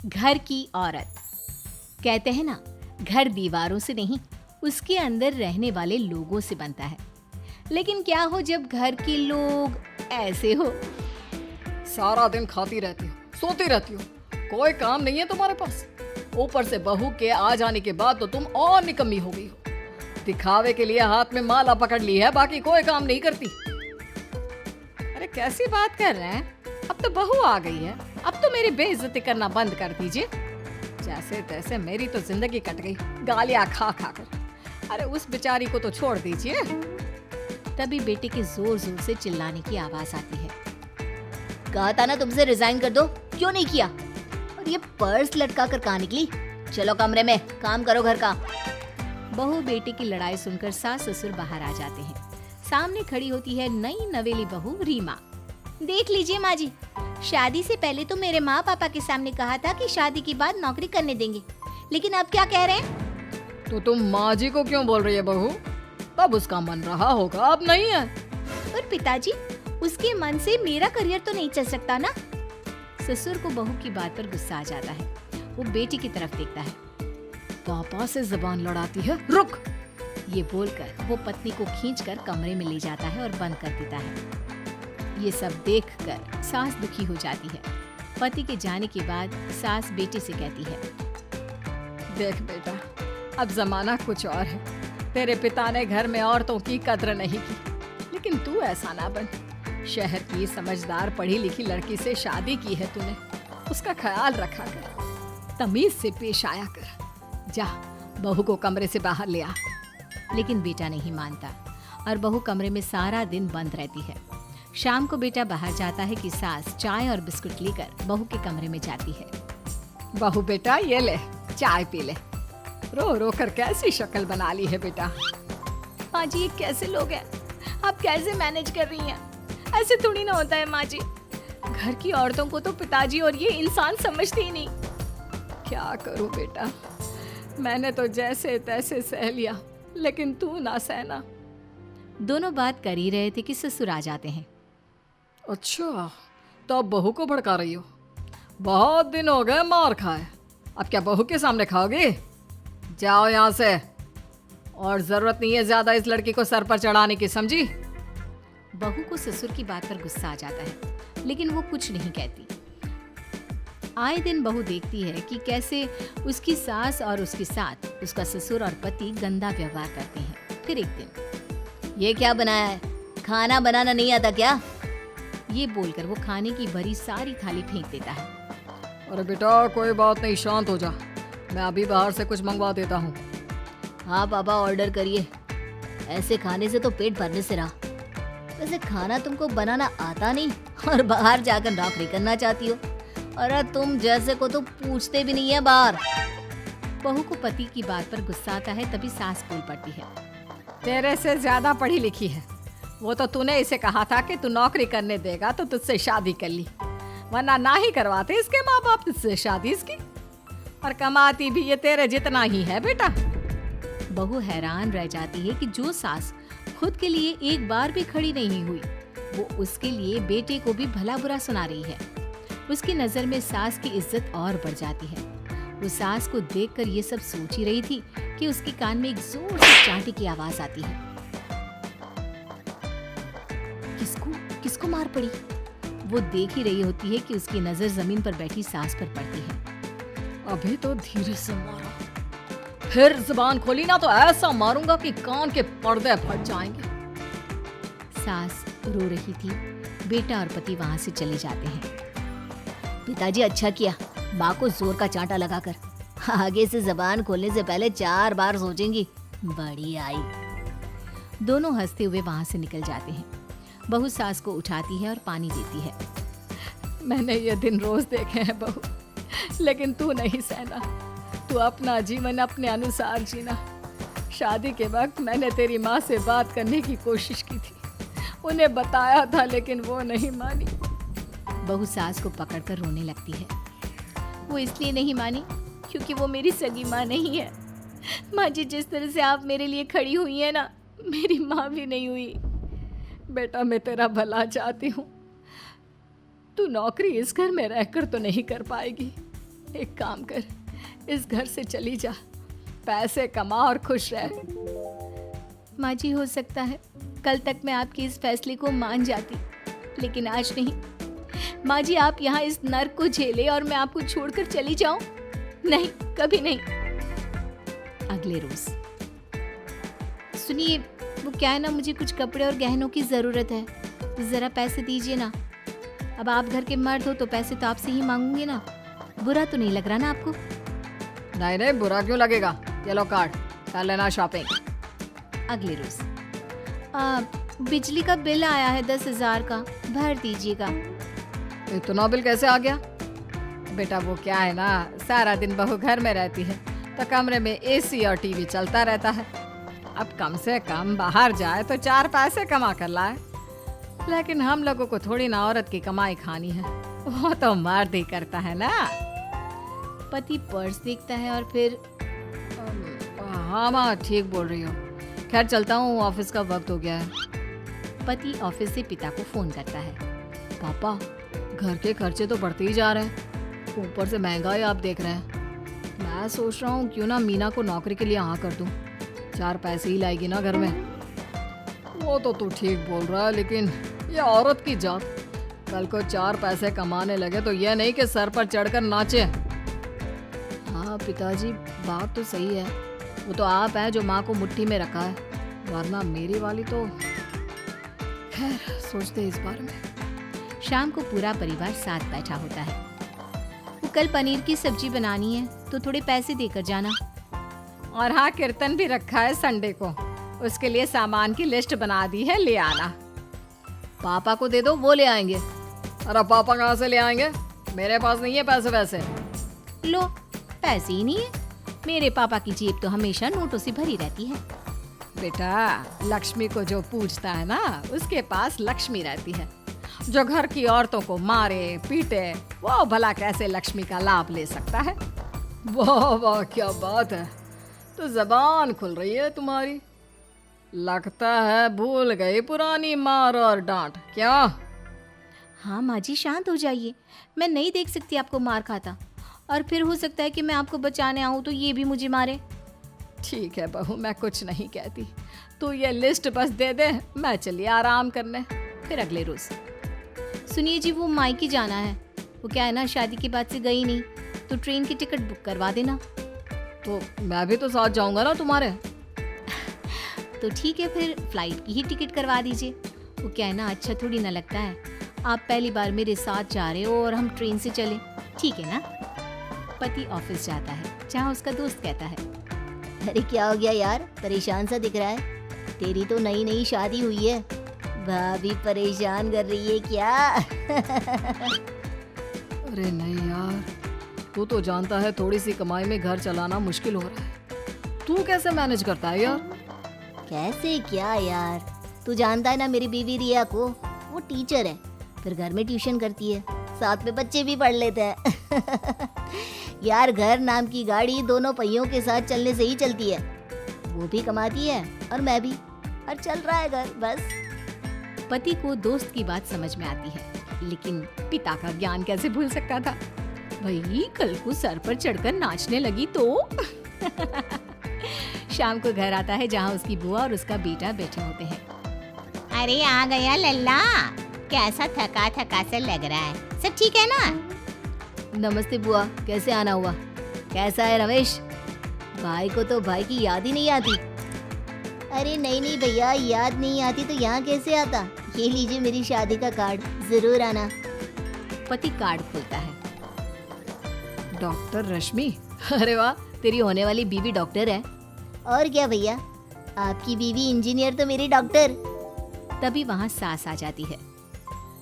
घर की औरत। कहते हैं ना, घर दीवारों से नहीं, उसके अंदर रहने वाले लोगों से बनता है। लेकिन क्या हो जब घर के लोग ऐसे हो? सारा दिन खाती रहती हो, सोती रहती हो, कोई काम नहीं है तुम्हारे पास। ऊपर से बहू के आ जाने के बाद तो तुम और निकम्मी हो गई हो। दिखावे के लिए हाथ में माला पकड़ ली है, बाकी कोई काम नहीं करती। अरे कैसी बात कर रहे हैं? अब तो बहू आ गई है, अब तो मेरी बेइज्जती करना बंद कर दीजिए। जैसे तैसे मेरी तो जिंदगी कट गई गालियां खा खा कर। अरे उस बेचारी को तो छोड़ दीजिए। तभी बेटे के जोर जोर से चिल्लाने की आवाज आती है। कहा था ना तुमसे रिजाइन कर दो, क्यों नहीं किया? और ये पर्स लटका कर कहाँ निकली? चलो कमरे में काम करो घर का। बहू बेटे की लड़ाई सुनकर सास ससुर बाहर आ जाते हैं। सामने खड़ी होती है नई नवेली बहू रीमा। देख लीजिए माँ जी, शादी से पहले तो मेरे माँ पापा के सामने कहा था कि शादी के बाद नौकरी करने देंगे, लेकिन अब क्या कह रहे हैं? तो तुम माँ जी को क्यों बोल रही है बहू? तब उसका मन रहा होगा, अब नहीं है। और पिताजी, उसके मन से मेरा करियर तो नहीं चल सकता ना? ससुर को बहू की बात पर गुस्सा आ जाता है। वो बेटी की तरफ देखता है। पापा से जबान लड़ाती है, रुक। ये बोलकर वो पत्नी को खींचकर कमरे में ले जाता है और बंद कर देता है। ये सब देखकर सास दुखी हो जाती है। पति के जाने के बाद सास बेटे से कहती है, देख बेटा, अब जमाना कुछ और है। तेरे पिता ने घर में औरतों की कद्र नहीं की, लेकिन तू ऐसा ना बन। शहर की समझदार पढ़ी लिखी लड़की से शादी की है तूने, उसका ख्याल रखा कर, तमीज से पेश आया कर। जा, बहू को कमरे से बाहर ले आ। लेकिन बेटा नहीं मानता और बहू कमरे में सारा दिन बंद रहती है। शाम को बेटा बाहर जाता है कि सास चाय और बिस्कुट लेकर बहू के कमरे में जाती है। बहू बेटा ये ले, चाय पी ले। रो रो कर कैसी शक्ल बना ली है बेटा। माँ जी, ये कैसे लोग हैं? आप कैसे मैनेज कर रही हैं? ऐसे थोड़ी ना होता है माँ जी। घर की औरतों को तो पिताजी और ये इंसान समझते ही नहीं। क्या करूं बेटा, मैंने तो जैसे तैसे सह लिया, लेकिन तू ना सहना। दोनों बात कर ही रहे थे कि ससुर आ जाते हैं। अच्छा, तो अब बहू को भड़का रही हो? बहुत दिन हो गए मार खाए, अब क्या बहू के सामने खाओगे? जाओ यहाँ से, और जरूरत नहीं है ज्यादा इस लड़की को सर पर चढ़ाने की, समझी? बहू को ससुर की बात पर गुस्सा आ जाता है, लेकिन वो कुछ नहीं कहती। आए दिन बहू देखती है कि कैसे उसकी सास और उसके साथ उसका ससुर और पति गंदा व्यवहार करते हैं। फिर एक दिन, ये क्या बनाया है? खाना बनाना नहीं आता क्या? ये बोलकर वो खाने की भरी सारी थाली फेंक देता है। अरे बेटा कोई बात नहीं, शांत हो जा, मैं अभी बाहर से कुछ मंगवा देता हूँ। हाँ पापा, ऑर्डर करिए। ऐसे खाने से तो पेट भरने से रहा। वैसे खाना तुमको बनाना आता नहीं और बाहर जाकर नौकरी करना चाहती हो। अरे तुम जैसे को तो पूछते भी नहीं है बाहर। बहू को पति की बात पर गुस्सा आता है, तभी सास बोल पड़ती है। तेरे से ज्यादा पढ़ी लिखी है, वो तो तूने इसे कहा था कि तू नौकरी करने देगा तो तुझसे शादी कर ली, वरना ना ही करवाते इसके माँ बाप तुझसे शादी इसकी। और कमाती भी ये तेरे जितना ही है बेटा। बहू हैरान रह जाती है कि जो सास खुद के लिए एक बार भी खड़ी नहीं हुई, वो उसके लिए बेटे को भी भला बुरा सुना रही है। उसकी नजर में सास की इज्जत और बढ़ जाती है। वो सास को देखकर ये सब सोच ही रही थी कि उसके कान में एक जोर से चांटी की आवाज आती है। किसको मार पड़ी? वो देख ही रही होती है कि उसकी नजर जमीन पर बैठी सास पर पड़ती है। अभी तो धीरे से मारा, फिर जुबान खोली ना तो ऐसा मारूंगा कि कान के पर्दे फट जाएंगे। सास रो रही थी। बेटा और पति वहां से चले जाते हैं। पिताजी अच्छा किया माँ को जोर का चांटा लगाकर, आगे से जबान खोलने से पहले 4 बार सोचेंगी। बड़ी आई। दोनों हंसते हुए वहां से निकल जाते हैं। बहू सास को उठाती है और पानी देती है। मैंने ये दिन रोज देखे हैं बहू, लेकिन तू नहीं सहना। तू अपना जीवन अपने अनुसार जीना। शादी के वक्त मैंने तेरी माँ से बात करने की कोशिश की थी, उन्हें बताया था, लेकिन वो नहीं मानी। बहू सास को पकड़कर रोने लगती है। वो इसलिए नहीं मानी क्योंकि वो मेरी सगी माँ नहीं है। माँ जी, जिस तरह से आप मेरे लिए खड़ी हुई है ना, मेरी माँ भी नहीं हुई। बेटा मैं तेरा भला चाहती हूँ, तू नौकरी इस घर में रहकर तो नहीं कर पाएगी, एक काम कर, इस घर से चली जा, पैसे कमा और खुश रह। माँ जी, हो सकता है कल तक मैं आपके इस फैसले को मान जाती, लेकिन आज नहीं। माँ जी, आप यहाँ इस नर्क को झेले और मैं आपको छोड़कर चली जाऊं? नहीं, कभी नहीं। अगले रोज। सुनिए, वो क्या है ना, मुझे कुछ कपड़े और गहनों की जरूरत है, जरा पैसे दीजिए ना। अब आप घर के मर्द हो तो पैसे तो आपसे ही मांगूंगे ना, बुरा तो नहीं लग रहा ना आपको? नहीं नहीं, बुरा क्यों लगेगा, ये लो कार्ड, कर लेना शॉपिंग। अगले रोज। बिजली का बिल आया है 10,000 का, भर दीजिएगा। इतना बिल कैसे आ गया? बेटा वो क्या है ना, सारा दिन बहू घर में रहती है तो कमरे में एसी और टीवी चलता रहता है। अब कम से कम बाहर जाए तो 4 पैसे कमा कर लाए। लेकिन हम लोगों को थोड़ी ना औरत की कमाई खानी है, वो तो मर्द ही करता है ना। पति पर्स देखता है और फिर हाँ माँ, ठीक बोल रही हो। खैर चलता हूँ, ऑफिस का वक्त हो गया है। पति ऑफिस से पिता को फोन करता है। पापा, घर के खर्चे तो बढ़ते ही जा रहे हैं, ऊपर से महंगाई आप देख रहे हैं। मैं सोच रहा हूँ क्यों ना मीना को नौकरी के लिए हाँ कर दूँ, 4 पैसे ही लाएगी ना घर में। वो तो तू ठीक बोल रहा है, लेकिन ये औरत की जात, कल को 4 पैसे कमाने लगे तो ये नहीं कि सर पर चढ़कर नाचे। हाँ पिताजी, बात तो सही है, वो तो आप हैं जो माँ को मुट्ठी में रखा है, वरना मेरी वाली तो। खैर सोचते इस बारे में। शाम को पूरा परिवार साथ बैठा होता है। वो कल पनीर की सब्जी बनानी है तो थोड़े पैसे देकर जाना। और हाँ, कीर्तन भी रखा है संडे को, उसके लिए सामान की लिस्ट बना दी है, ले आना। पापा को दे दो, वो ले आएंगे। अरे पापा कहाँ से ले आएंगे, मेरे पास नहीं है पैसे वैसे। लो, पैसे ही नहीं है? मेरे पापा की जेब तो हमेशा नोटों से भरी रहती है। बेटा, लक्ष्मी को जो पूजता है ना, उसके पास लक्ष्मी रहती है। जो घर की औरतों को मारे पीटे, वो भला कैसे लक्ष्मी का लाभ ले सकता है? वाह वाह, क्या बात है, तो जबान खुल रही है तुम्हारी। लगता है भूल गई पुरानी मार और डांट, क्या? हाँ माँ जी, शांत हो जाइए, मैं नहीं देख सकती आपको मार खाता, और फिर हो सकता है कि मैं आपको बचाने आऊँ तो ये भी मुझे मारे। ठीक है बहू, मैं कुछ नहीं कहती, तू ये लिस्ट बस दे दे, मैं चलिए आराम करने। फिर अगले रोज। सुनिए जी, वो मायके जाना है, वो क्या है ना, शादी के बाद से गई नहीं, तो ट्रेन की टिकट बुक करवा देना। तो मैं भी तो साथ जाऊंगा ना तुम्हारे। तो ठीक है, फिर फ्लाइट की ही टिकट करवा दीजिए। वो क्या है ना, अच्छा थोड़ी ना लगता है, आप पहली बार मेरे साथ जा रहे हो और हम ट्रेन से चले, ठीक है ना? पति ऑफिस जाता है, जहाँ उसका दोस्त कहता है, अरे क्या हो गया यार, परेशान सा दिख रहा है, तेरी तो नई नई शादी हुई है, भाभी परेशान कर रही है क्या? अरे नहीं यार, तू तो जानता है थोड़ी सी कमाई में घर चलाना मुश्किल हो रहा है, तू कैसे मैनेज करता है यार? कैसे क्या यार, तू जानता है ना मेरी बीवी रिया को, वो टीचर है, फिर घर में ट्यूशन करती है, साथ में बच्चे भी पढ़ लेते हैं। यार, घर नाम की गाड़ी दोनों पहियों के साथ चलने से ही चलती है, वो भी कमाती है और मैं भी, और चल रहा है घर बस। पति को दोस्त की बात समझ में आती है, लेकिन पिता का ज्ञान कैसे भूल सकता था? भाई, कल को सर पर चढ़कर नाचने लगी तो। शाम को घर आता है, जहाँ उसकी बुआ और उसका बेटा बैठे होते हैं। अरे आ गया लल्ला, कैसा थका थका सा लग रहा है, सब ठीक है ना? नमस्ते बुआ, कैसे आना हुआ? कैसा है रमेश? भाई को तो भाई की याद ही नहीं आती। अरे नहीं नहीं भैया, याद नहीं आती तो यहाँ कैसे आता? ये लीजिए मेरी शादी का कार्ड, जरूर आना। पति कार्ड खोलता है। डॉक्टर रश्मि, अरे वाह, तेरी होने वाली बीवी डॉक्टर है। और क्या भैया, आपकी बीवी इंजीनियर तो मेरी डॉक्टर। तभी वहाँ सास आ जाती है।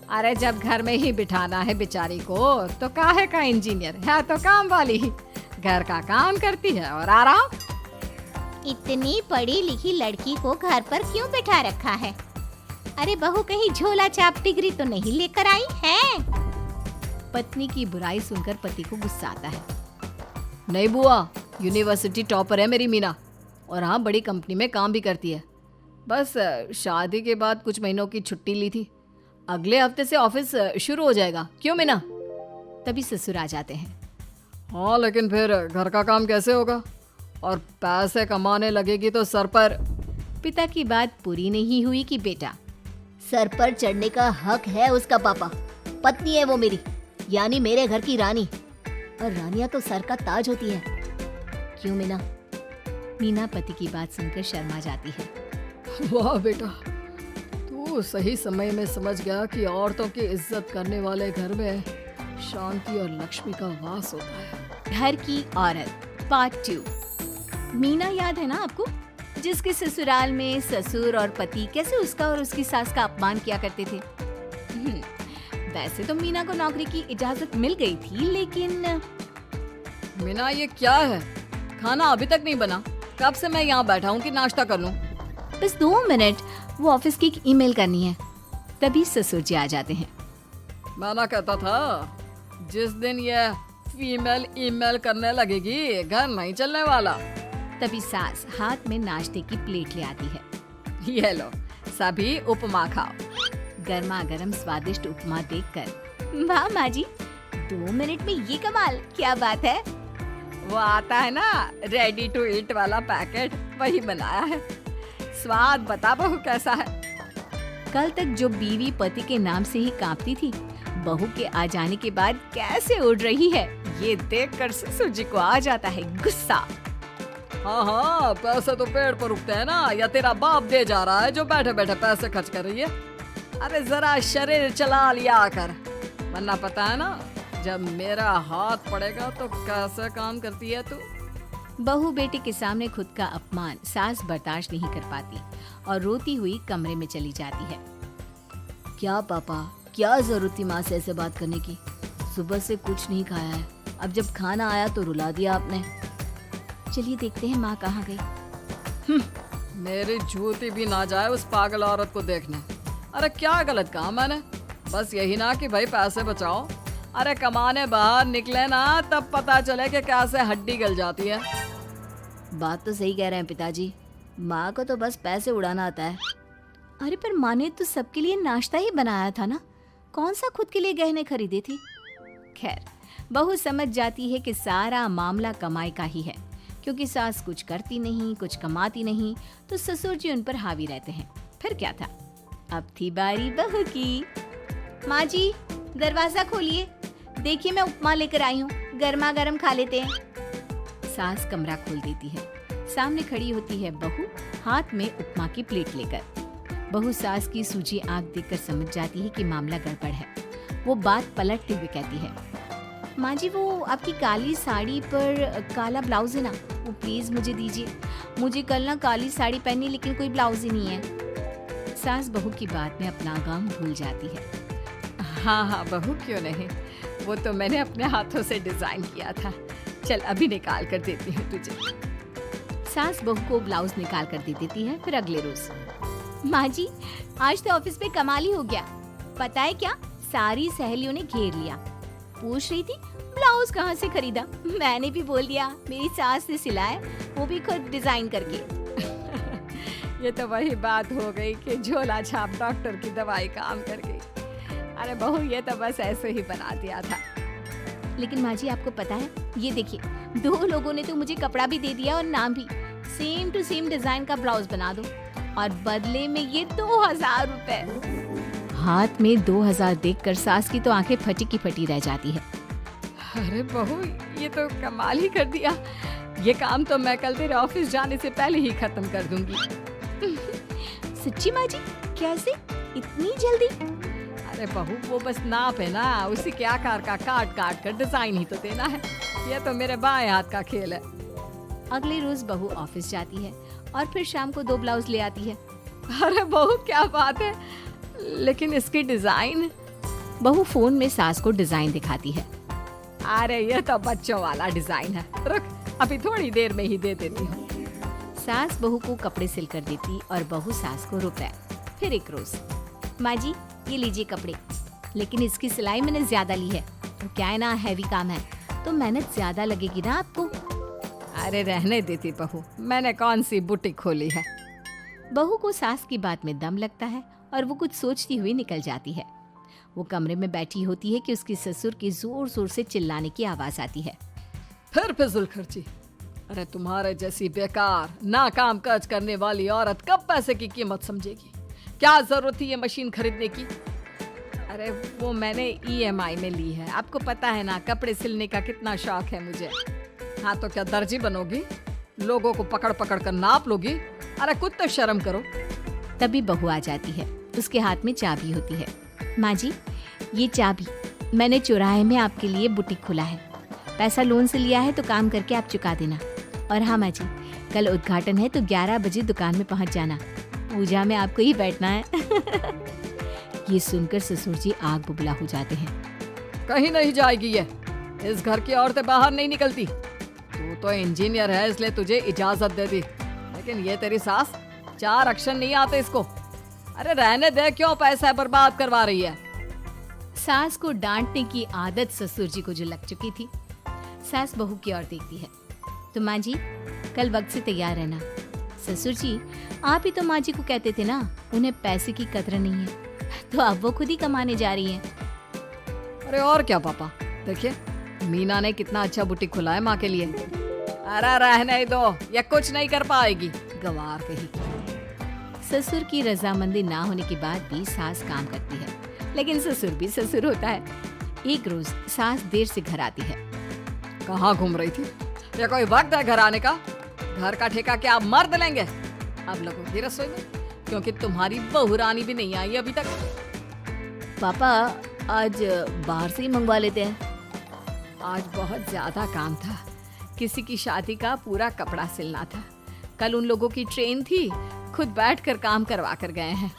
अरे जब घर में ही बिठाना है बेचारी को, तो काहे का इंजीनियर है, तो काम वाली ही, घर का काम करती है और आराम। इतनी पढ़ी लिखी लड़की को घर पर क्यों बैठा रखा है? अरे बहू कहीं झोला छाप डिग्री तो नहीं लेकर आई है? पत्नी की बुराई सुनकर पति को गुस्सा आता है। नहीं बुआ, यूनिवर्सिटी टॉपर है मेरी मीना, और हाँ बड़ी कंपनी में काम भी करती है। बस शादी के बाद कुछ महीनों की छुट्टी ली थी, अगले हफ्ते से ऑफिस शुरू हो जाएगा। क्यों मीना? तभी ससुर आ जाते हैं। हाँ, लेकिन फिर घर का काम कैसे होगा? और पैसे कमाने लगेगी तो सर पर। पिता की बात पूरी नहीं हुई कि बेटा, सर पर चढ़ने का हक है उसका पापा। पत्नी है वो मेरी, यानी मेरे घर की रानी, और रानियां तो सर का ताज होती है। क्यों मीना? मीना पति की बात सुनकर शर्मा जाती है। वाह बेटा, तू सही समय में समझ गया कि औरतों की इज्जत करने वाले घर में शांति और लक्ष्मी का वास होता है। घर की औरत पार्ट 2। मीना याद है ना आपको, जिसके ससुराल में ससुर और पति कैसे उसका और उसकी सास का अपमान किया करते थे। वैसे तो मीना को नौकरी की इजाजत मिल गई थी, लेकिन मीना, ये क्या है? खाना अभी तक नहीं बना। कब से मैं यहाँ बैठा हूँ कि नाश्ता कर लूँ। बस 2 मिनट, वो ऑफिस की एक ईमेल करनी है। तभी ससुर जी आ जाते हैं। मैं ना कहता था, जिस दिन ये फीमेल ईमेल करने लगेगी घर नहीं चलने वाला। तभी सास हाथ में नाश्ते की प्लेट ले आती है। ये लो, सभी उपमा खाओ। गर्मा गर्म स्वादिष्ट उपमा देखकर, वाह माँ जी, 2 मिनट में ये कमाल, क्या बात है। वो आता है ना रेडी टू ईट वाला पैकेट, वही बनाया है। स्वाद बता बहू कैसा है। कल तक जो बीवी पति के नाम से ही कांपती थी, बहू के आ जाने के बाद कैसे उड़ रही है, ये देखकर ससुर जी को आ जाता है गुस्सा। हाँ हाँ, पैसे तो पेड़ पर उगते हैं ना, या तेरा बाप दे जा रहा है जो बैठे बैठे पैसे खर्च कर रही है। अरे जरा शरीर चला लिया कर, वरना पता है ना जब मेरा हाथ पड़ेगा तो कैसे काम करती है तू। बहू बेटे के सामने खुद का अपमान सास बर्दाश्त नहीं कर पाती और रोती हुई कमरे में चली जाती है। क्या पापा, क्या जरूरत थी माँ से ऐसे बात करने की? सुबह से कुछ नहीं खाया है, अब जब खाना आया तो रुला दिया आपने। चलिए देखते हैं माँ कहाँ गई। मेरी जूती भी ना जाए उस पागल औरत को देखने। अरे क्या गलत कहा मैंने? बस यही ना कि भाई पैसे बचाओ। अरे कमाने बाहर निकले ना, तब पता चले कि कैसे हड्डी गल जाती है। बात तो सही कह रहे हैं पिताजी, माँ को तो बस पैसे उड़ाना आता है। अरे पर माँ ने तो सबके लिए नाश्ता ही बनाया था ना, कौन सा खुद के लिए गहने खरीदे थे। खैर, बहू समझ जाती है कि सारा मामला कमाई का ही है, क्योंकि सास कुछ करती नहीं, कुछ कमाती नहीं, तो ससुर जी उन पर हावी रहते हैं। फिर क्या था, अब थी बारी बहू की। माँ जी, दरवाजा खोलिए, देखिए मैं उपमा लेकर आई हूँ, गर्मा गर्म खा लेते हैं। सास कमरा खोल देती है। सामने खड़ी होती है बहू, हाथ में उपमा की प्लेट लेकर। बहू सास की सूजी आंख देखकर समझ जाती है कि मामला गड़बड़ है। वो बात पलटते हुए कहती है, माँ जी वो आपकी काली साड़ी पर काला ब्लाउज है ना, वो प्लीज मुझे दीजिए। मुझे कल ना काली साड़ी पहनी, लेकिन कोई ब्लाउज ही नहीं है। सास बहू की बात में अपना काम भूल जाती है। हाँ हाँ बहू, क्यों नहीं, वो तो मैंने अपने हाथों से डिजाइन किया था। चल अभी निकाल कर देती हूँ तुझे। सास बहू को ब्लाउज निकाल कर दे देती है। फिर अगले रोज, माँ जी आज तो ऑफिस में कमाल ही हो गया। पता है क्या, सारी सहेलियों ने घेर लिया, पूछ रही थी ब्लाउज कहाँ से खरीदा। मैंने भी बोल दिया मेरी सास ने सिलाया, वो भी खुद डिजाइन करके। ये तो वही बात हो गई कि झोला छाप डॉक्टर की दवाई काम कर गई। अरे बहू, ये तो बस ऐसे ही बना दिया था। लेकिन माँ जी आपको पता है, ये देखिए 2 लोगों ने तो मुझे कपड़ा भी दे दिया और नाम भी, सेम टू सेम डिजाइन का ब्लाउज बना दो, और बदले में ये 2000 रुपए। हाथ में 2000 देखकर सास की तो आंखें फटी की फटी रह जाती है। अरे बहू, ये तो कमाल ही कर दिया। ये काम तो मैं कल तेरे ऑफिस जाने से पहले ही खत्म कर दूंगी। सच्ची माँ जी, कैसे इतनी जल्दी? अरे बहू, वो बस नाप है ना, उसी के आकार का काट काट कर डिजाइन ही तो देना है। ये तो मेरे बाएं हाथ का खेल है। अगले रोज बहू ऑफिस जाती है और फिर शाम को 2 ब्लाउज ले आती है। अरे बहू, क्या बात है, लेकिन इसकी डिजाइन। बहू फोन में सास को डिजाइन दिखाती है। अरे ये तो बच्चों वाला डिजाइन है, रुक अभी थोड़ी देर में ही दे देती हूँ। सास बहू को कपड़े सिल कर देती और बहू सास को रुपए। फिर एक रोज, माँ जी ये लीजिए कपड़े, लेकिन इसकी सिलाई मैंने ज्यादा ली है, तो क्या है ना हैवी काम है, तो मेहनत ज्यादा लगेगी ना आपको। अरे रहने देती बहू, मैंने कौन सी बुटीक खोली है। बहू को सास की बात में दम लगता है और वो कुछ सोचती हुई निकल जाती है। वो कमरे में बैठी होती है कि उसकी ससुर की जोर जोर से चिल्लाने की आवाज आती है। फिर फिजूल खर्ची। अरे तुम्हारे जैसी बेकार ना काम काज करने वाली औरत कब पैसे की कीमत समझेगी? क्या जरूरत थी ये मशीन खरीदने की? अरे वो मैंने EMI में ली है, आपको पता है ना कपड़े सिलने का कितना शौक है मुझे। हाँ तो क्या दर्जी बनोगी? लोगों को पकड़ पकड़ कर नाप लोगी? अरे कुछ तो शर्म करो। तभी बहू आ जाती है, उसके हाथ में चाबी होती है। माँ जी, ये चाबी मैंने चौराहे में आपके लिए बुटीक खोला है। पैसा लोन से लिया है तो काम करके आप चुका देना। और हाँ माँ जी, कल उद्घाटन है तो 11 बजे दुकान में पहुँच जाना। पूजा में आपको ही बैठना है। ये सुनकर ससुर जी आग बुबला हो जाते हैं। कहीं नहीं जाएगी ये, इस घर की औरतें बाहर नहीं निकलती। तू तो इंजीनियर है इसलिए तुझे इजाजत दे दी, लेकिन ये तेरी सास 4 अक्षर नहीं आते इसको। अरे रहने दे, क्यों पैसा बर्बाद करवा रही है? सास को डांटने की आदत ससुर जी को जो लग चुकी थी। सास बहू की ओर देखती है। तो माँ जी, कल वक्त से तैयार रहना। ससुर जी, आप ही तो माँ जी को कहते थे ना उन्हें पैसे की कदर नहीं है, तो अब वो खुद ही कमाने जा रही हैं। अरे और क्या पापा, देखिए मीना ने कितना अच्छा बुटीक खुला है माँ के लिए। अरे रहने दो, ये कुछ नहीं कर पाएगी, गवार कही। ससुर की रजामंदी ना होने के बाद भी सास काम करती है, लेकिन ससुर भी ससुर होता है। एक रोज सास देर से घर आती है। कहाँ घूम रही थी? ये कोई वक्त है घर आने का? घर का ठेका क्या आप मर्द लेंगे? अब लगोगी रसोई में, क्योंकि तुम्हारी बहू रानी भी नहीं आई अभी तक। पापा, आज बाहर से ही मंगवा लेते हैं। आज बहुत ज्यादा काम था, किसी की शादी का पूरा कपड़ा सिलना था। कल उन लोगों की ट्रेन थी, खुद बैठकर काम करवा कर गए हैं।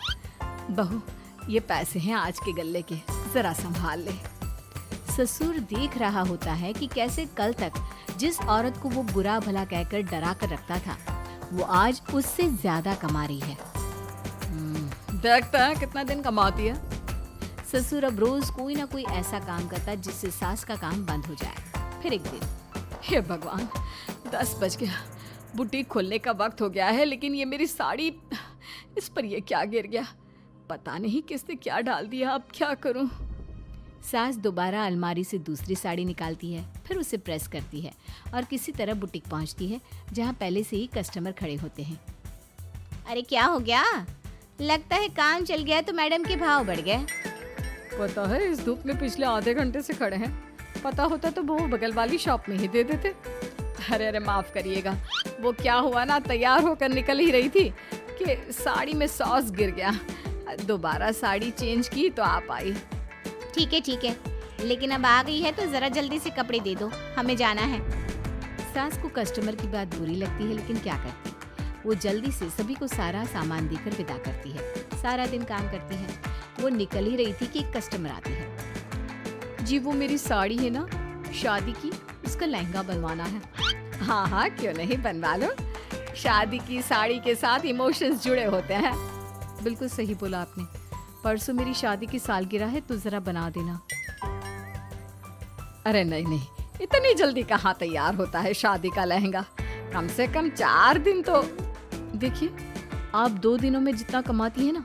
बहू, ये पैसे हैं आज के गल्ले के, जरा संभाल ले। ससुर देख रहा होता है कि कैसे कल तक जिस औरत को वो बुरा भला कहकर डरा कर रखता था, वो आज उससे ज्यादा कमा रही है। देखता है कितना दिन कमाती है। ससुर अब रोज कोई ना कोई ऐसा काम करता जिससे सास का काम बंद हो जाए। फिर एक दिन, हे भगवान, 10 बज गया, बुटीक खोलने का वक्त हो गया है, लेकिन ये मेरी साड़ी, इस पर ये क्या गिर गया? पता नहीं किसने क्या डाल दिया, अब क्या करूं? सास दोबारा अलमारी से दूसरी साड़ी निकालती है, फिर उसे प्रेस करती है और किसी तरह बुटीक पहुंचती है, जहां पहले से ही कस्टमर खड़े होते हैं। अरे क्या हो गया? लगता है काम चल गया तो मैडम के भाव बढ़ गए। पता है इस धूप में पिछले आधे घंटे से खड़े हैं, पता होता तो वो बगल वाली शॉप में ही दे देते। अरे अरे माफ करिएगा, वो क्या हुआ ना, तैयार होकर निकल ही रही थी कि साड़ी में सॉस गिर गया। दोबारा साड़ी चेंज की तो आप आई। ठीक है, लेकिन अब आ गई है तो जरा जल्दी से कपड़े दे दो, हमें जाना है। सास को कस्टमर की बात बुरी लगती है, लेकिन क्या करती, वो जल्दी से सभी को सारा सामान देकर विदा करती है। सारा दिन काम करती है। वो निकल ही रही थी कि एक कस्टमर आती है। जी वो मेरी साड़ी है ना शादी की, उसका लहंगा बनवाना है। हाँ हाँ क्यों नहीं, बनवा लो। शादी की साड़ी के साथ इमोशंस जुड़े होते हैं। बिल्कुल सही बोला आपने। परसों मेरी शादी की सालगिरह है तो जरा बना देना। अरे नहीं नहीं, इतनी जल्दी कहाँ तैयार होता है शादी का लहंगा? कम से कम 4 दिन तो। देखिए, आप 2 दिनों में जितना कमाती है ना,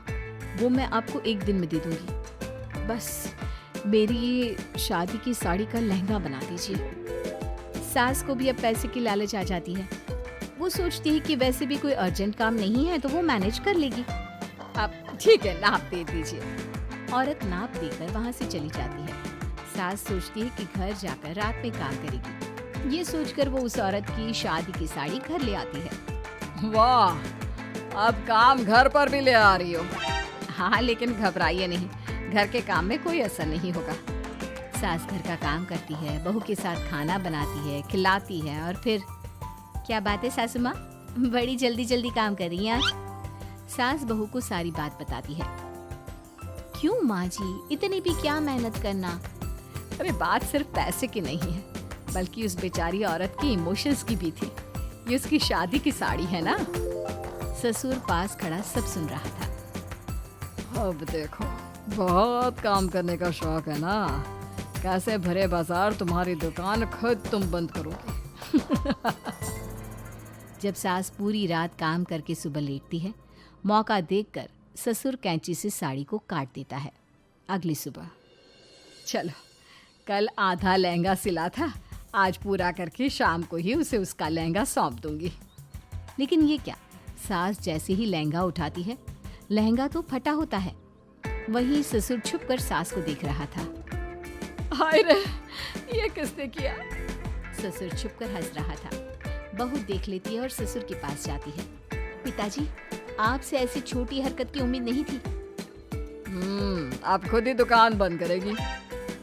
वो मैं आपको 1 दिन में दे दूंगी। बस मेरी ये शादी की साड़ी का लहंगा बना दीजिए। सास को भी अब पैसे की लालच आ जाती है। वो सोचती है कि वैसे भी कोई अर्जेंट काम नहीं है तो वो मैनेज कर लेगी। आप ठीक है, नाप दे दीजिए। औरत नाप देकर वहाँ से चली जाती है। सास सोचती है कि घर जाकर रात में काम करेगी। ये सोचकर वो उस औरत की शादी की साड़ी घर ले आती है। वाह, अब काम घर पर भी ले आ रही हो। हाँ, लेकिन घबराइए नहीं, घर के काम में कोई असर नहीं होगा। सास घर का काम करती है, बहू के साथ खाना बनाती है, खिलाती है और फिर। क्या बात है सासू माँ, बड़ी जल्दी जल्दी काम कर रही हैं आज। सास बहू को सारी बात बताती है। क्यों माँ जी, इतनी भी क्या मेहनत करना? अरे बात सिर्फ पैसे की नहीं है, बल्कि उस बेचारी औरत की इमोशंस की भी थी। ये उसकी शादी की साड़ी है ना। ससुर पास खड़ा सब सुन रहा था। अब देखो, बहुत काम करने का शौक है ना, कैसे भरे बाजार तुम्हारी दुकान खुद तुम बंद करोगे। जब सास पूरी रात काम करके सुबह लेटती है, मौका देखकर ससुर कैंची से साड़ी को काट देता है। अगली सुबह, चलो कल आधा लहंगा सिला था, आज पूरा करके शाम को ही उसे उसका लहंगा सौंप दूंगी। लेकिन ये क्या, सास जैसे ही लहंगा उठाती है, लहंगा तो फटा होता है। वहीं ससुर छुप कर सास को देख रहा था। हाय रे, ये किसने किया? ससुर छुप कर हंस रहा था। बहू देख लेती है और ससुर के पास जाती है। पिताजी, आपसे ऐसी छोटी हरकत की उम्मीद नहीं थी। आप खुद ही दुकान बंद करेगी।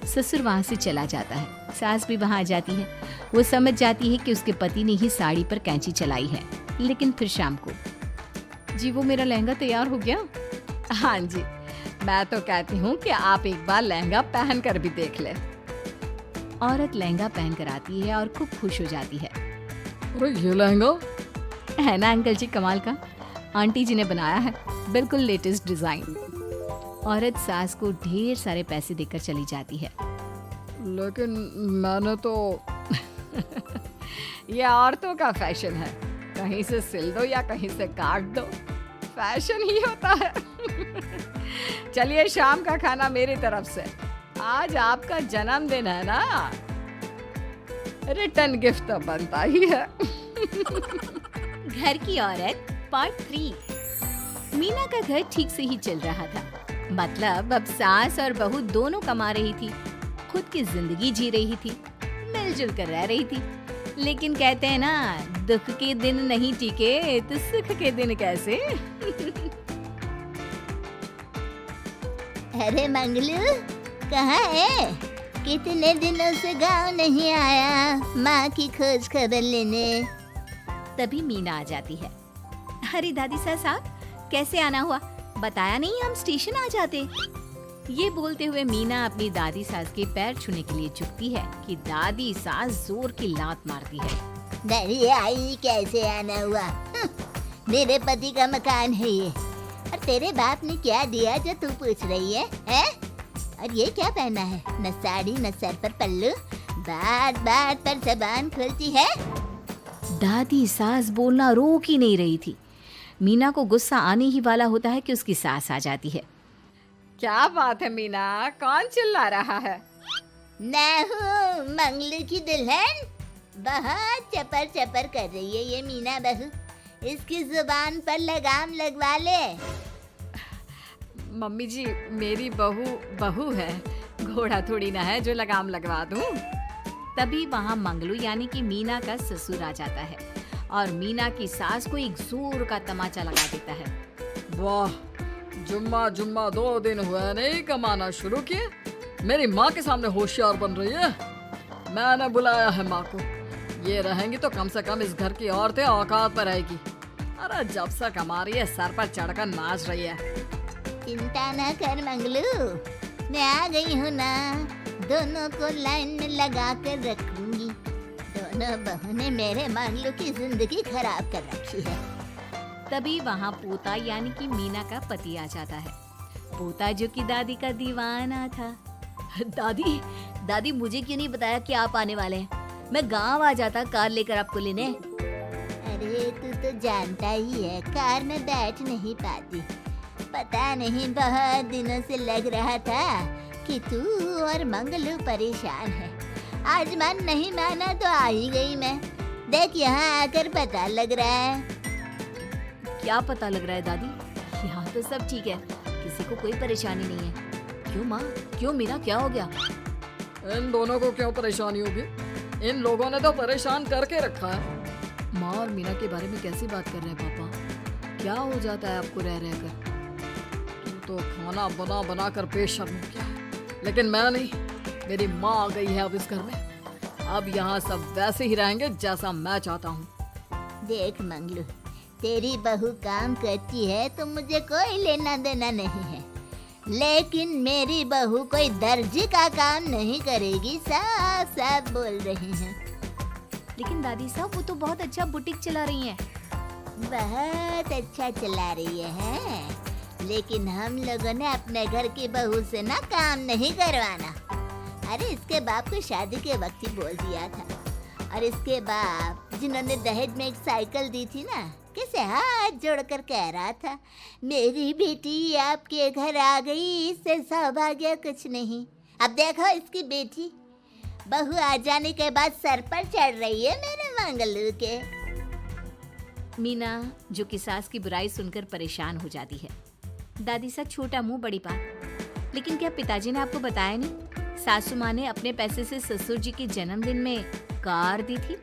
ससुर वहाँ से चला जाता है। सास भी वहाँ आ जाती है। वो समझ जाती है कि उसके पति ने ही साड़ी पर कैंची चलाई है। लेकिन फिर शाम को, जी वो मेरा लहंगा तैयार हो गया? हाँ जी, मैं तो कहती हूँ कि आप एक बार लहंगा पहन कर भी देख ले। औरत लहंगा पहन कर आती है और खूब खुश हो जाती है। अरे ये लहंगा है ना अंकल जी कमाल का, आंटी जी ने बनाया है, बिल्कुल लेटेस्ट डिजाइन। औरत सास को ढेर सारे पैसे देकर चली जाती है। लेकिन मैंने तो ये औरतों का फैशन है, कहीं से सिल दो या कहीं से काट दो, फैशन ही होता है। चलिए शाम का खाना मेरी तरफ से, आज आपका जन्मदिन है ना, रिटर्न गिफ्ट तो बनता ही है। घर की औरत पार्ट 3। मीना का घर ठीक से ही चल रहा था। मतलब अब सास और बहू दोनों कमा रही थी, खुद की जिंदगी जी रही थी, मिलजुल कर रह रही थी। लेकिन कहते हैं ना, दुख के दिन नहीं टिके तो सुख के दिन कैसे। अरे मंगलू, कहाँ है? कितने दिनों से गांव नहीं आया माँ की खोज खबर लेने। तभी मीना आ जाती है। अरे दादी साहब, कैसे आना हुआ? बताया नहीं हम स्टेशन आ जाते। ये बोलते हुए मीना अपनी दादी सास के पैर छूने के लिए झुकती है कि दादी सास जोर की लात मारती है। डरी आई, कैसे आना हुआ? मेरे पति का मकान है ये, और तेरे बाप ने क्या दिया जो तू पूछ रही है, हैं? और ये क्या पहना है? न साड़ी न सर पर पल्लू, बात बात पर जबान खुलती है। दादी सास बोलना रोक ही नहीं रही थी। मीना को गुस्सा आने ही वाला होता है कि उसकी सास आ जाती है। क्या बात है मीना, कौन चिल्ला रहा है? मैं हूँ मंगलू की दुल्हन। बहुत चपर चपर कर रही है ये मीना बहू, इसकी जुबान पर लगाम लगवा ले। मम्मी जी, मेरी बहू है, घोड़ा थोड़ी ना है जो लगाम लगवा दूं। तभी वहाँ मंगलू यानी कि मीना का ससुर आ जाता है और मीना की सास को एक जोर का तमाचा लगा देता है। वाह, जुम्मा 2 दिन हुआ नहीं कमाना शुरू किए, मेरी माँ के सामने होशियार बन रही है। मैंने बुलाया है माँ को, ये रहेंगी तो कम से कम इस घर की औरतें औकात पर रहेगी। अरे जब से कमा रही है सर पर चढ़कर नाच रही है। चिंता ना कर मंगलू, मैं आ गई हूँ ना, दोनों को लाइन में लगा कर रखूंगी। दोनों बहू ने मेरे मंगलू की जिंदगी खराब कर रखी है। तभी वहाँ पोता यानी कि मीना का पति आ जाता है। पोता जो कि दादी का दीवाना था। दादी मुझे क्यों नहीं बताया कि आप आने वाले हैं? मैं गांव आ जाता कार लेकर आपको लेने। अरे तू तो जानता ही है, कार में बैठ नहीं पाती। पता नहीं बहुत दिनों से लग रहा था कि तू और मंगलू परेशान है। आज मन नहीं माना तो आ ही गई मैं। देख यहाँ आकर पता लग रहा है। क्या पता लग रहा है दादी? यहाँ तो सब ठीक है, किसी को कोई परेशानी नहीं है। क्यों माँ, क्यों मीना, क्या हो गया? इन दोनों को क्यों परेशानी होगी? इन लोगों ने तो परेशान करके रखा है। माँ और मीना के बारे में कैसी बात कर रहे हैं पापा? क्या हो जाता है आपको रह कर? तू तो खाना बना कर बेशर्म हो गया है, लेकिन मैं नहीं। मेरी माँ आ गई है अब इस घर में, अब यहाँ सब वैसे ही रहेंगे जैसा मैं चाहता हूँ। देख मंगलू, तेरी बहू काम करती है तो मुझे कोई लेना देना नहीं है, लेकिन मेरी बहू कोई दर्जी का काम नहीं करेगी, साफ साफ बोल रही हैं। लेकिन दादी साहब वो तो बहुत अच्छा बुटीक चला रही हैं। बहुत अच्छा चला रही है, लेकिन हम लोगों ने अपने घर की बहू से ना काम नहीं करवाना। अरे इसके बाप को शादी के वक्त ही बोल दिया था, और इसके बाप जिन्होंने दहेज में एक साइकिल दी थी ना, कैसे हाथ जोड़कर कह रहा था, मेरी बेटी आपके घर आ गई, इससे सौभाग्य कुछ नहीं। अब देखो इसकी बेटी, बहू आ जाने के बाद सर पर चढ़ रही है मेरे मंगलू के। मीना जो कि सास की बुराई सुनकर परेशान हो जाती है। दादी सा छोटा मुंह बड़ी बात। लेकिन क्या पिताजी ने आपको बताया नहीं? सासू माँ ने अपने पैसे से ससुर जी के जन्मदिन में कार दी थी।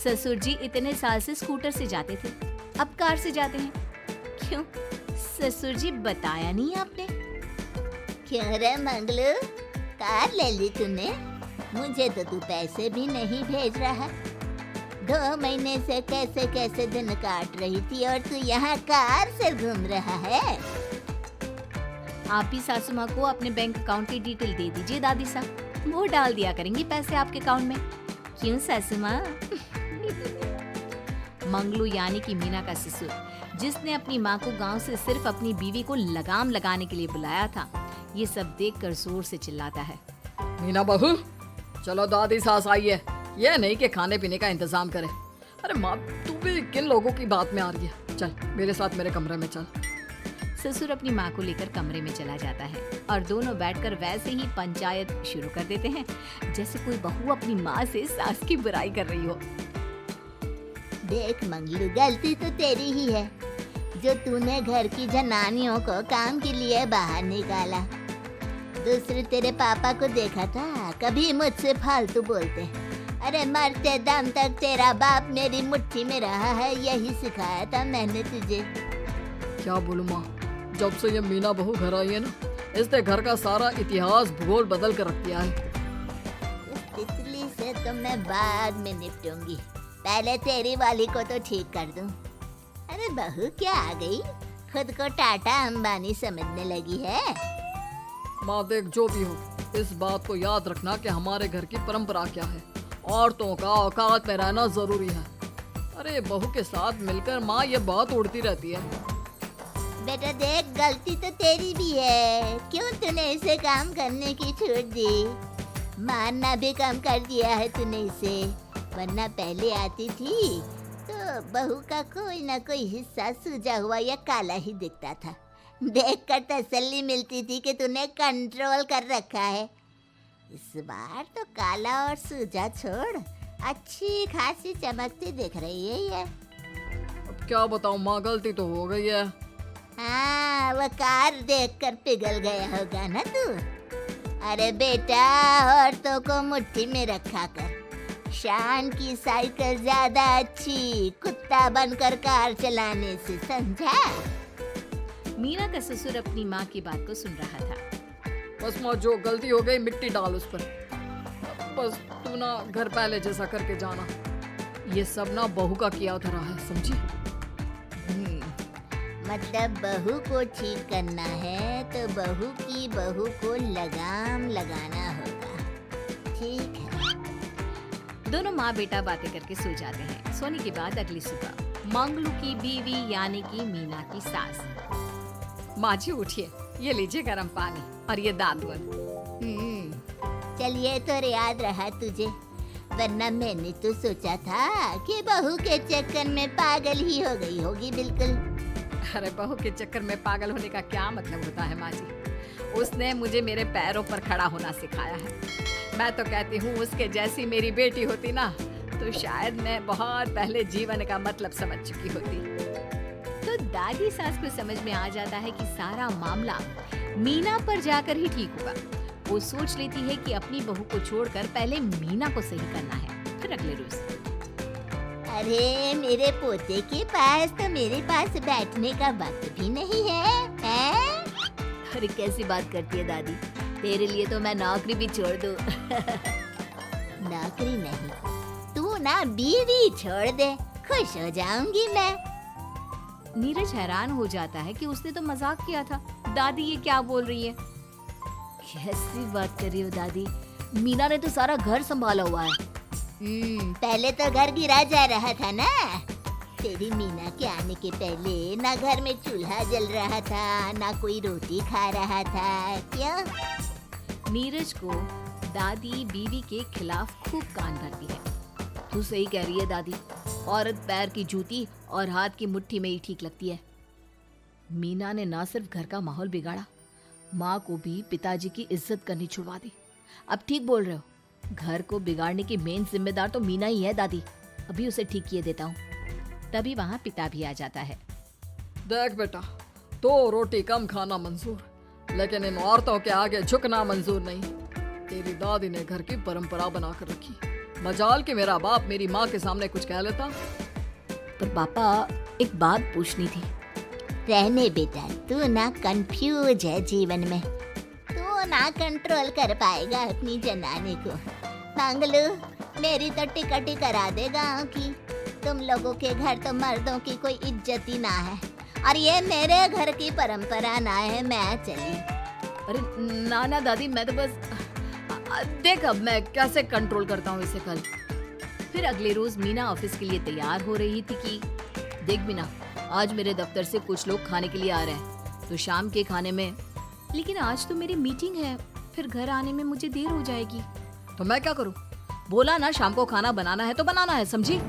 ससुर जी इतने साल से स्कूटर से जाते थे, अब कार से जाते हैं। क्यों ससुर जी, बताया नहीं आपने? क्यों रे मंगलू, कार ले ली तूने? मुझे तो तू पैसे भी नहीं भेज रहा। 2 महीने से कैसे कैसे दिन काट रही थी और तू यहाँ कार से घूम रहा है। आप ही सासू माँ को अपने बैंक अकाउंट की डिटेल दे दीजिए दादी साहब, वो डाल दिया करेंगी पैसे आपके अकाउंट में। क्यों सासू माँ? मंगलू यानी कि मीना का ससुर, जिसने अपनी माँ को गांव से सिर्फ अपनी बीवी को लगाम लगाने के लिए बुलाया था, ये सब देखकर जोर से चिल्लाता है। मीना बहू, चलो दादी सास आई है, ये नहीं कि खाने पीने का इंतजाम करे। अरे माँ, तू भी किन लोगों की बात में आ रही है? चल मेरे साथ मेरे कमरे में चल। ससुर अपनी माँ को लेकर कमरे में चला जाता है और दोनों बैठकर वैसे ही पंचायत शुरू कर देते हैं जैसे कोई बहू अपनी माँ से सास की बुराई कर रही हो। देख मंगलू, गलती तो तेरी ही है जो तूने घर की जनानियों को काम के लिए बाहर निकाला। दूसरे तेरे पापा को देखा था, कभी मुझसे फालतू बोलते। अरे मरते दम तक तेरा बाप मेरी मुट्ठी में रहा है, यही सिखाया था मैंने तुझे। क्या बोलूं माँ, जब से ये मीना बहू घर आई है ना, इसने घर का सारा इतिहास भूगोल बदल कर रख दिया है। उस तितली से तो मैं बाद में निपटूंगी, पहले तेरी वाली को तो ठीक कर दूं। अरे बहू क्या आ गई, खुद को टाटा अंबानी समझने लगी है। माँ देख, जो भी हो, इस बात को याद रखना कि हमारे घर की परंपरा क्या है। औरतों का औकात में रहना जरूरी है। अरे बहू के साथ मिलकर माँ ये बात उड़ती रहती है। बेटा देख, गलती तो तेरी भी है, क्यों तूने इसे काम करने की छूट दी? मारना भी कम कर दिया है तूने इसे, वरना पहले आती थी तो बहू का कोई ना कोई हिस्सा सूजा हुआ या काला ही दिखता था। देखकर तसल्ली मिलती थी कि तूने कंट्रोल कर रखा है। इस बार तो काला और सूजा छोड़, अच्छी खासी चमकती दिख रही है ये। अब क्या बताऊँ माँ, गलती तो हो गई है। हाँ, वो कार देखकर पिघल गया होगा ना तू। अरे बेटा, औरतों को मुट्ठी में रखा कर। शान की साइकिल ज्यादा अच्छी कुत्ता बनकर कार चलाने से, समझा? मीना का ससुर अपनी माँ की बात को सुन रहा था। बस माँ, जो गलती हो गई मिट्टी डाल उस पर। बस तू ना घर पहले जैसा करके जाना। ये सब ना बहू का किया धरा है, समझी? मतलब बहू को ठीक करना है तो बहू की बहू को लगाम लगाना होगा, ठीक है। दोनों माँ बेटा बातें करके सो जाते हैं। सोने के बाद अगली सुबह मंगलू की बीवी यानी कि मीना की सास, माँ जी उठिए, ये लीजिए गर्म पानी और ये दादुअन। चलिए तो याद रहा तुझे, वरना मैंने तो सोचा था कि बहू के चक्कर में पागल ही हो गई होगी बिल्कुल। अरे बहू के चक्कर में पागल होने का क्या मतलब होता है माँ जी? उसने मुझे मेरे पैरों पर खड़ा होना सिखाया है। मैं तो कहती हूँ उसके जैसी मेरी बेटी होती ना तो शायद मैं बहुत पहले जीवन का मतलब समझ चुकी होती। तो दादी सास को समझ में आ जाता है कि सारा मामला मीना पर जाकर ही ठीक होगा। वो सोच लेती है कि अपनी बहू को छोड़कर पहले मीना को सही करना है। फिर अगले रोज, अरे मेरे पोते के पास तो मेरे पास बैठने का वक्त भी नहीं है, हैं? अरे कैसी बात करती है दादी, तेरे लिए तो मैं नौकरी भी छोड़ दूं। नौकरी नहीं, तू ना बीवी छोड़ दे, खुश हो जाऊंगी मैं। नीरज हैरान हो जाता है कि उसने तो मजाक किया था। दादी ये क्या बोल रही है? कैसी बात कर रही हो दादी, मीना ने तो सारा घर संभाला हुआ है। पहले तो घर गिरा जा रहा था ना। तेरी मीना के आने के पहले ना घर में चूल्हा जल रहा था, ना कोई रोटी खा रहा था, क्यों? नीरज को दादी बीवी के खिलाफ खूब कान भरती है। तू सही कह रही है दादी, औरत पैर की जूती और हाथ की मुट्ठी में ही ठीक लगती है। मीना ने ना सिर्फ घर का माहौल बिगाड़ा, माँ को भी पिताजी की इज्जत करनी छुड़वा दी। अब ठीक बोल रहे हो, घर को बिगाड़ने की मेन जिम्मेदार तो मीना ही है दादी। अभी उसे ठीक किए देता हूँ। तभी वहाँ पिता भी आ जाता है। देख बेटा, तो रोटी कम खाना मंजूर, लेकिन इन औरतों के आगे झुकना मंजूर नहीं। तेरी दादी ने घर की परंपरा बना कर रखी। मजाल कि मेरा बाप मेरी माँ के सामने कुछ कह लेता। पर पापा, एक बात पूछनी थी। रहने बेटा, तू ना कंफ्यूज है जीवन में, तू ना कंट्रोल कर पाएगा अपनी जनाने को। मंगलू, मेरी तो टिकट ही करा दे गाँव की। तुम लोगों के घर तो मर्दों की कोई इज्जत ही ना है, और ये मेरे घर की परंपरा ना है। मैं चली। अरे ना दादी, मैं तो बस देख अब मैं कैसे कंट्रोल करता हूँ इसे कल। फिर अगले रोज मीना ऑफिस के लिए तैयार हो रही थी कि देख मीना, आज मेरे दफ्तर से कुछ लोग खाने के लिए आ रहे हैं, तो शाम के खाने में। लेकिन आज तो मेरी मीटिंग है, फिर घर आने में मुझे देर हो जाएगी। तो मैं क्या करूँ? बोला ना, शाम को खाना बनाना है तो बनाना है, समझी?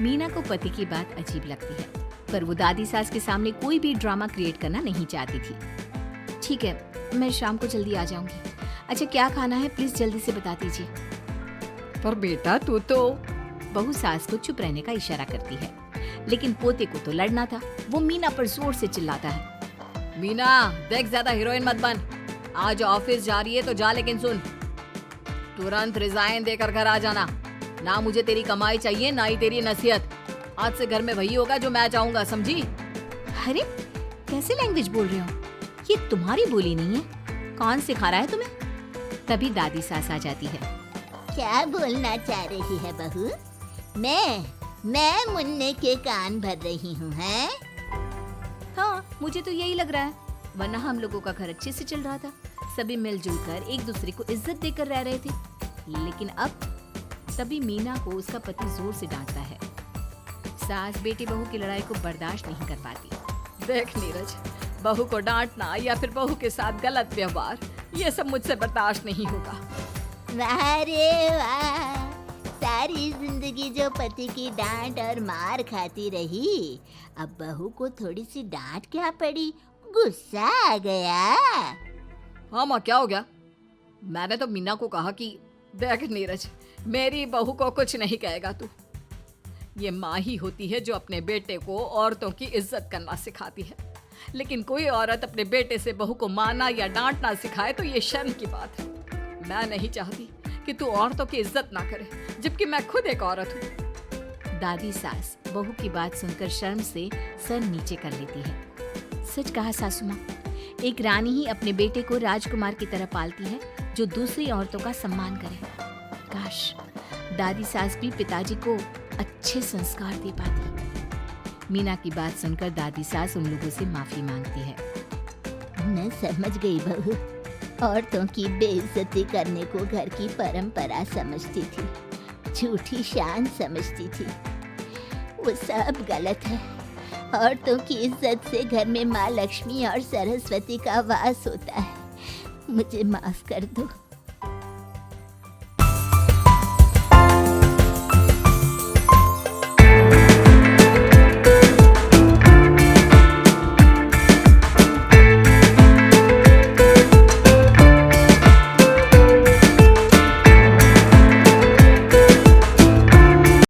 मीना को पति की बात अजीब लगती है, पर वो दादी सास के सामने कोई भी ड्रामा क्रिएट करना नहीं चाहती थी। ठीक है, मैं शाम को जल्दी आ जाऊंगी। अच्छा, क्या खाना है प्लीज जल्दी से बता दीजिए। पर बेटा तू तो। बहू सास को चुप रहने का इशारा करती है, लेकिन पोते को तो लड़ना था। वो मीना पर जोर से चिल्लाता है। मीना देख, ज्यादा हीरोइन मत बन। आज ऑफिस जा रही है तो जा, लेकिन सुन, तुरंत रिजाइन देकर घर आ जाना। ना मुझे तेरी कमाई चाहिए, ना ही तेरी नसीहत। आज से घर में वही होगा जो मैं चाहूंगा, समझी? अरे कैसे लैंग्वेज बोल रहे हो? ये तुम्हारी बोली नहीं है। कौन सिखा रहा है तुम्हें? तभी दादी सास आ जाती है। क्या बोलना चाह रही है बहू? मैं मुन्ने के कान भर रही हूँ, हैं? हाँ, मुझे तो यही लग रहा है, वरना हम लोगों का घर अच्छे से चल रहा था। सभी मिलजुल कर एक दूसरे को इज्जत देकर रह रहे थे। लेकिन अब तभी मीना को उसका पति जोर से डांटता है। सास बेटी बहू की लड़ाई को बर्दाश्त नहीं कर पाती। देख नीरज, बहू को डांटना या फिर बहू के साथ गलत व्यवहार, ये सब मुझसे बर्दाश्त नहीं होगा। वाह रे वाह, सारी जिंदगी जो पति की डांट और मार खाती रही, अब बहू को थोड़ी सी डांट क्या पड़ी, गुस्सा आ गया। हाँ माँ, क्या हो गया? मैंने तो मीना को कहा कि देख नीरज, मेरी बहू को कुछ नहीं कहेगा तू। ये माँ ही होती है जो अपने बेटे को औरतों की इज्जत करना सिखाती है, लेकिन कोई औरत अपने बेटे से बहू को मारना या डांटना सिखाए तो ये शर्म की बात है। मैं नहीं चाहती कि तू औरतों की इज्जत ना करे, जबकि मैं खुद एक औरत हूँ। दादी सास बहू की बात सुनकर शर्म से सर नीचे कर लेती है। सच कहा सासू माँ, एक रानी ही अपने बेटे को राजकुमार की तरह पालती है, जो दूसरी औरतों का सम्मान करे। काश दादी सास भी पिताजी को अच्छे संस्कार दे पाती। मीना की बात सुनकर दादी सास उन लोगों से माफी मांगती है। मैं समझ गई बहू, औरतों की बेइज्जती करने को घर की परंपरा समझती थी, झूठी शान समझती थी। वो सब गलत है। औरतों की इज्जत से घर में माँ लक्ष्मी और सरस्वती का वास होता है। मुझे माफ कर दो।